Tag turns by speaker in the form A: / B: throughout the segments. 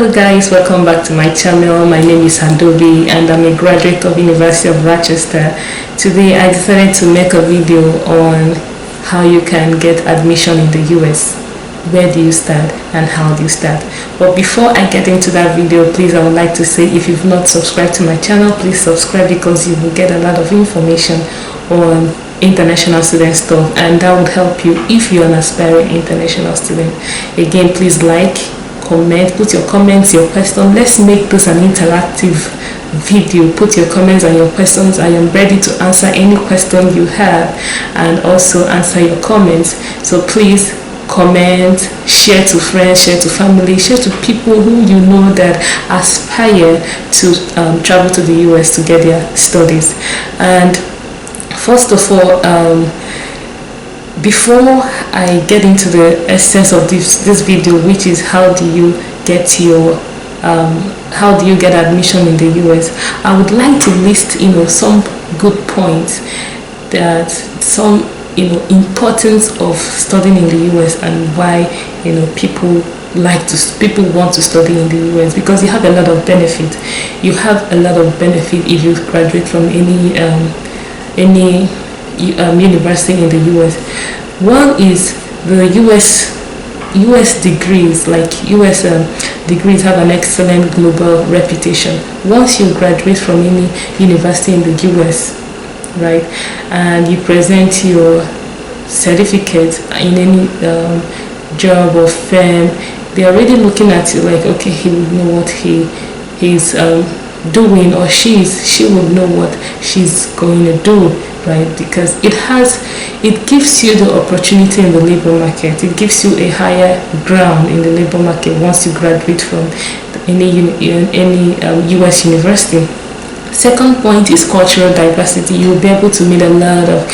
A: Hello guys, welcome back to my channel. My name is Adobe and I'm a graduate of University of Rochester. Today I decided to make a video on how you can get admission in the US. Where do you start and how do you start? But before I get into that video, please, I would like to say, if you've not subscribed to my channel, please subscribe, because you will get a lot of information on international student stuff, and that would help you if you're an aspiring international student. Again, please like, comment, put your comments, your questions. Let's make this an interactive video. Put your comments and your questions. I am ready to answer any question you have and also answer your comments. So please comment, share to friends, share to family, share to people who you know that aspire to travel to the US to get their studies. And first of all, before I get into the essence of this video, which is how do you get admission in the US, I would like to list some good points, that some importance of studying in the US, and why people want to study in the US, because you have a lot of benefit. You have a lot of benefit if you graduate from any university in the US. One is the US degrees. Like US degrees have an excellent global reputation. Once you graduate from any university in the US, right, and you present your certificate in any job or firm, they're already looking at you like, okay, he would know what he's doing, or she would know what she's going to do, right? Because it gives you the opportunity in the labor market. It gives you a higher ground in the labor market once you graduate from any US university. Second point is cultural diversity. You'll be able to meet a lot of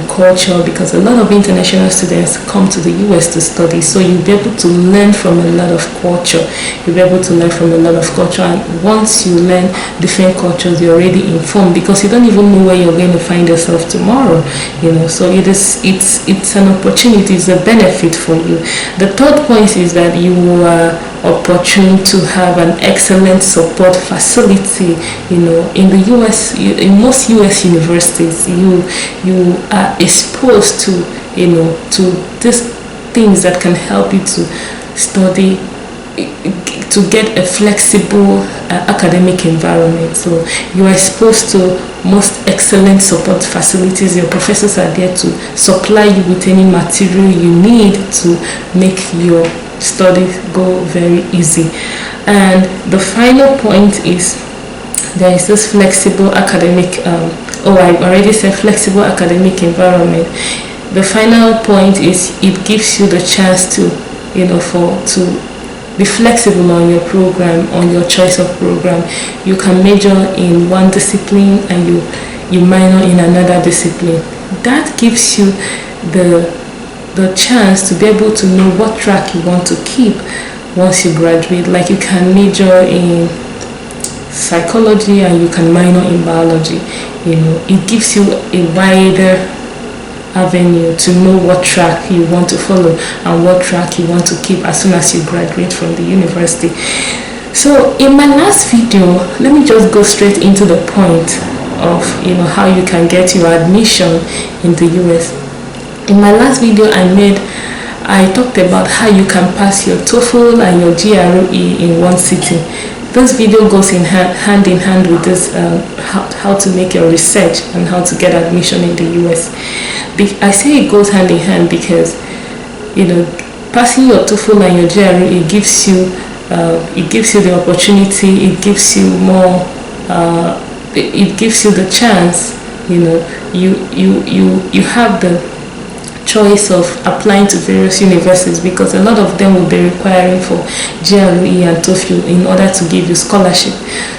A: culture, because a lot of international students come to the US to study. So you'll be able to learn from a lot of culture. You'll be able to learn from a lot of culture, and once you learn different cultures, you're already informed, because you don't even know where you're going to find yourself tomorrow. So it's an opportunity, it's a benefit for you. The third point is that you are opportune to have an excellent support facility. In the US, in most US universities, you are exposed to these things that can help you to study, to get a flexible academic environment. So you are exposed to most excellent support facilities. Your professors are there to supply you with any material you need to make your studies go very easy. And the final point is there is this flexible academic I already said flexible academic environment. The final point is it gives you the chance to be flexible on your program, on your choice of program. You can major in one discipline and you minor in another discipline. That gives you the chance to be able to know what track you want to keep once you graduate. Like, you can major in psychology and you can minor in biology. It gives you a wider avenue to know what track you want to follow and what track you want to keep as soon as you graduate from the university. So in my last video, let me just go straight into the point of how you can get your admission in the US. In my last video I talked about how you can pass your TOEFL and your GRE in one sitting. This video goes hand in hand with this, how to make your research and how to get admission in the US. I say it goes hand in hand because passing your TOEFL and your GRE, it gives you the opportunity, it gives you more, it gives you the chance. You have the choice of applying to various universities, because a lot of them will be requiring for GRE and TOEFL in order to give you scholarship.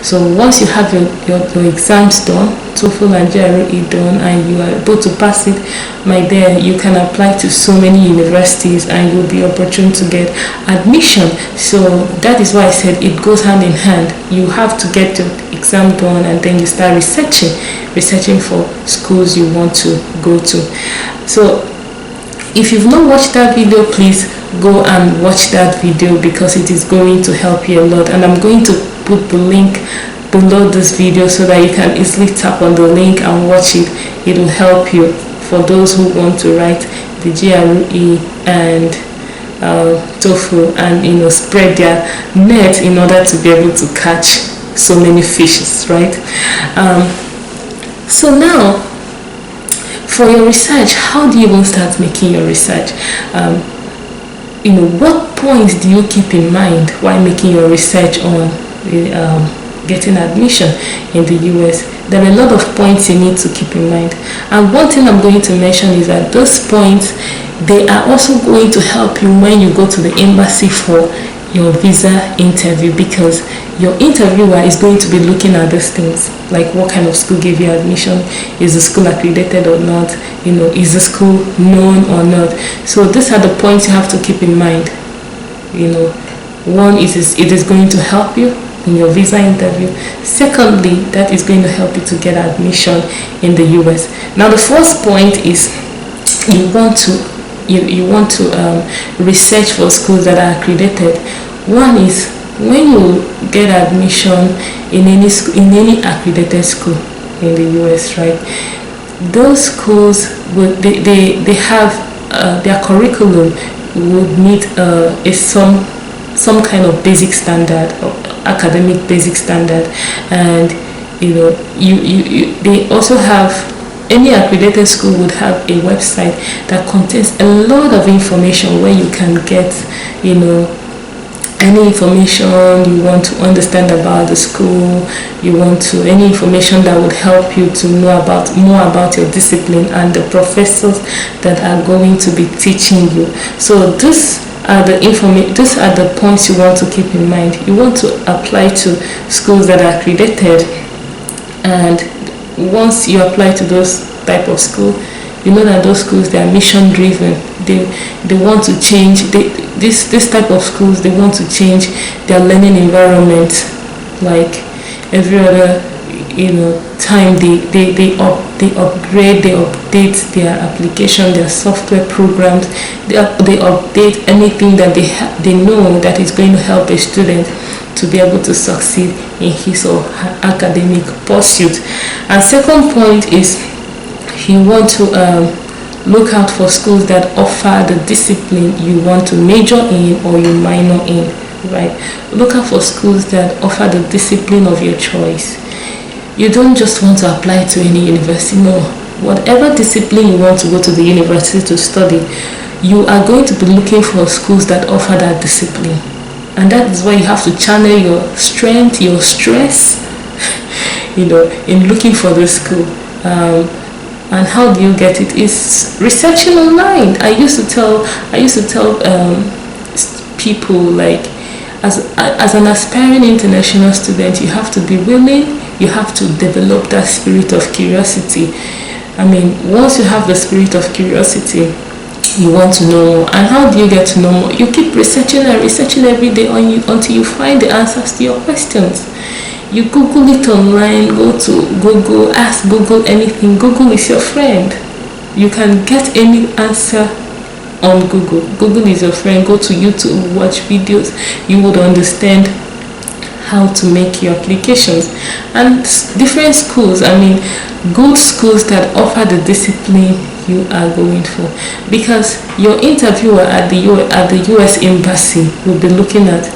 A: So once you have your exams done, TOEFL and GRE done, and you are able to pass it, my dear, you can apply to so many universities and you'll be opportune to get admission. So that is why I said it goes hand in hand. You have to get your exam done and then you start researching for schools you want to go to. So if you've not watched that video, please go and watch that video because it is going to help you a lot. And I'm going to put the link below this video so that you can easily tap on the link and watch it. It will help you for those who want to write the GRE and TOEFL, and spread their net in order to be able to catch so many fishes, right? So now, for your research, how do you even start making your research? What points do you keep in mind while making your research on getting admission in the US? There are a lot of points you need to keep in mind. And one thing I'm going to mention is that those points, they are also going to help you when you go to the embassy for your visa interview, because your interviewer is going to be looking at these things, like what kind of school gave you admission, is the school accredited or not, is the school known or not. So these are the points you have to keep in mind. One is it is going to help you in your visa interview. Secondly, that is going to help you to get admission in the US. Now the first point is you want to research for schools that are accredited. One is when you get admission in any accredited school in the US, right? Those schools they have their curriculum would meet some kind of basic standard, or academic basic standard, and they also have, any accredited school would have a website that contains a lot of information where you can get any information you want to understand about the school, any information that would help you to know more about your discipline and the professors that are going to be teaching you. So these are the points you want to keep in mind. You want to apply to schools that are accredited, and once you apply to those type of school, you know that those schools, they are mission driven. They want to change this type of schools. They want to change their learning environment, like every other time. They upgrade, they update their application, their software programs. They update anything that they know that is going to help a student to be able to succeed in his or her academic pursuit. And second point is you want to look out for schools that offer the discipline you want to major in or you minor in, right? Look out for schools that offer the discipline of your choice. You don't just want to apply to any university. No, whatever discipline you want to go to the university to study, you are going to be looking for schools that offer that discipline. And that is why you have to channel your strength, your stress, in looking for the school. And how do you get it? Is researching online. I used to tell people, like, as an aspiring international student, you have to be willing. You have to develop that spirit of curiosity. I mean, once you have the spirit of curiosity, you want to know more. And how do you get to know more? You keep researching and researching every day until you find the answers to your questions. You Google it online, go to Google, ask Google anything. Google is your friend. You can get any answer on Google. Google is your friend. Go to YouTube, watch videos. You would understand how to make your applications. And different schools, good schools that offer the discipline you are going for. Because your interviewer at the US Embassy will be looking at,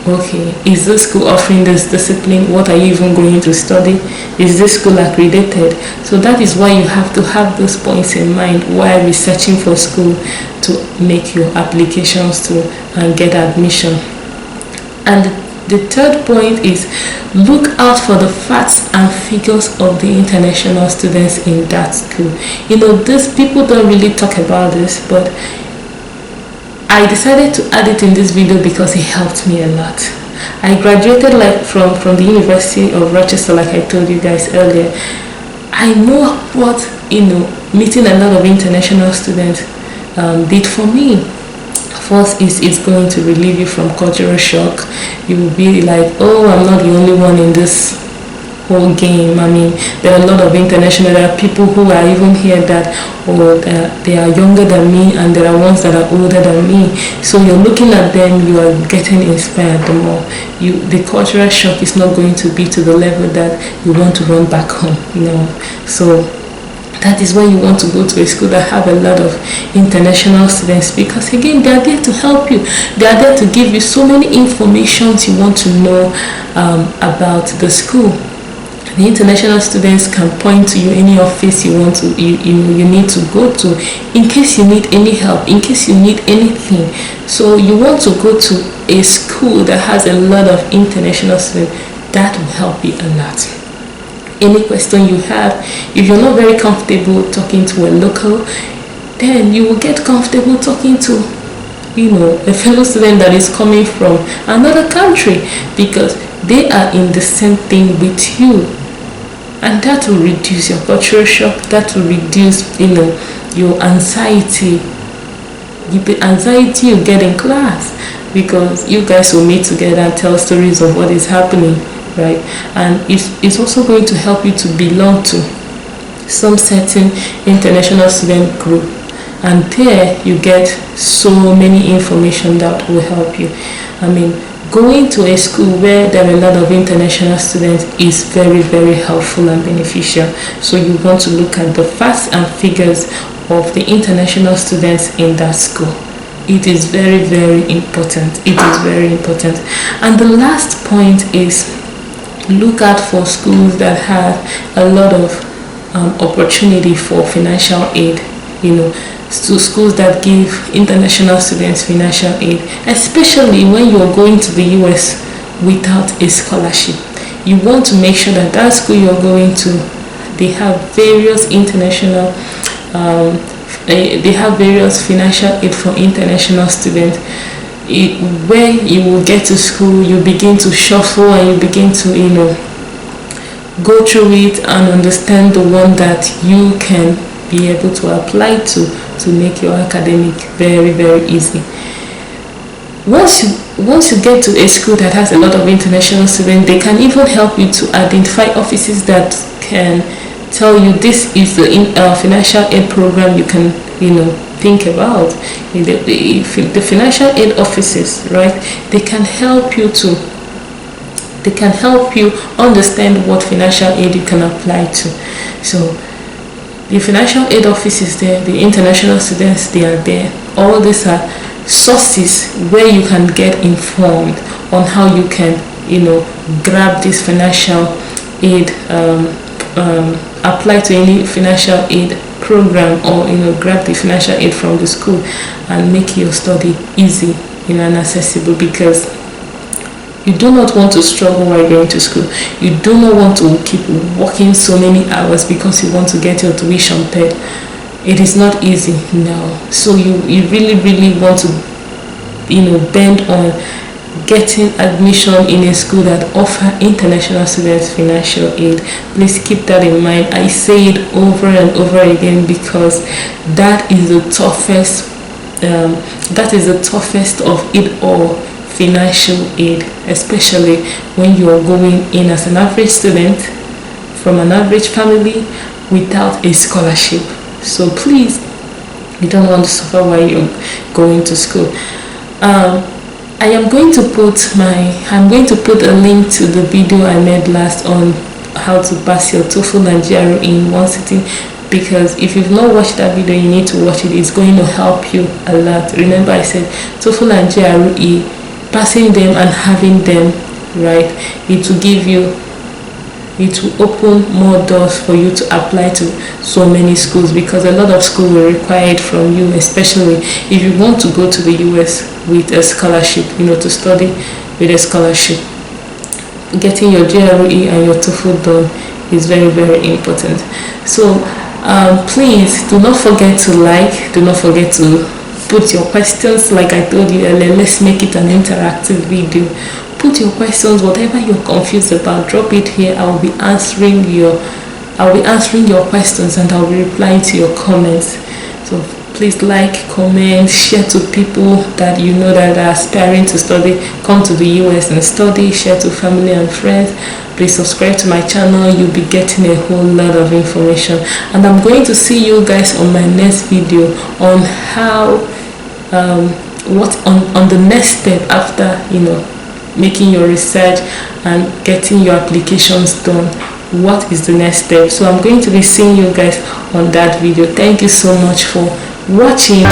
A: okay, is this school offering this discipline? What are you even going to study? Is this school accredited? So that is why you have to have those points in mind while researching for school to make your applications to and get admission. And the third point is look out for the facts and figures of the international students in that school. These people don't really talk about this, but I decided to add it in this video because it helped me a lot. I graduated from the University of Rochester, like I told you guys earlier. I know what meeting a lot of international students did for me. First is it's going to relieve you from cultural shock. You will be like, oh, I'm not the only one in this whole game. I mean, there are a lot of international, there are people who are even here that, they are younger than me, and there are ones that are older than me. So you're looking at them, you are getting inspired the more. The cultural shock is not going to be to the level that you want to run back home, So that is why you want to go to a school that have a lot of international students, because again, they are there to help you. They are there to give you so many informations you want to know about the school. The international students can point to you any office you want to, you need to go to, in case you need any help, in case you need anything. So you want to go to a school that has a lot of international students. That will help you a lot. Any question you have, if you're not very comfortable talking to a local, then you will get comfortable talking to a fellow student that is coming from another country, because they are in the same thing with you, and that will reduce your cultural shock. That will reduce your anxiety, the anxiety you get in class, because you guys will meet together and tell stories of what is happening, right? And it's also going to help you to belong to some certain international student group, and there you get so many information that will help you. I mean, going to a school where there are a lot of international students is very, very helpful and beneficial. So you want to look at the facts and figures of the international students in that school. It is very, very important. It is very important. And the last point is, look out for schools that have a lot of opportunity for financial aid. To schools that give international students financial aid, especially when you're going to the US without a scholarship. You want to make sure that school you're going to, they have various international, they have various financial aid for international students. When you will get to school, you begin to shuffle and you begin to, go through it and understand the one that you can be able to apply to make your academic very, very easy. Once you get to a school that has a lot of international students, they can even help you to identify offices that can tell you this is the financial aid program you can think about. The financial aid offices, right? They can help you understand what financial aid you can apply to. So the financial aid offices there, the international students, they are there. All these are sources where you can get informed on how you can, grab this financial aid, apply to any financial aid program, or grab the financial aid from the school and make your study easy, and accessible, because you do not want to struggle while going to school. You do not want to keep working so many hours because you want to get your tuition paid. It is not easy now. So you really, really want to, bend on getting admission in a school that offer international students financial aid. Please keep that in mind. I say it over and over again because that is the toughest. That is the toughest of it all. Financial aid, especially when you are going in as an average student from an average family without a scholarship. So please, you don't want to suffer while you're going to school. I'm going to put a link to the video I made last on how to pass your TOEFL and GRE in one sitting, because if you've not watched that video, you need to watch it. It's going to help you a lot. Remember, I said TOEFL and GRE, passing them and having them, right, it will open more doors for you to apply to so many schools, because a lot of schools will require it from you, especially if you want to go to the US with a scholarship, to study with a scholarship. Getting your GRE and your TOEFL done is very, very important. So please do not forget to do not forget to put your questions. Like I told you earlier, let's make it an interactive video. Put your questions, whatever you're confused about, drop it here. I will be answering your questions, and I'll be replying to your comments. So Please like, comment, share to people that you know that are aspiring to study, come to the US and study, share to family and friends. Please subscribe to my channel. You'll be getting a whole lot of information, and I'm going to see you guys on my next video on how what on the next step after making your research and getting your applications done. What is the next step? So I'm going to be seeing you guys on that video. Thank you so much for watching.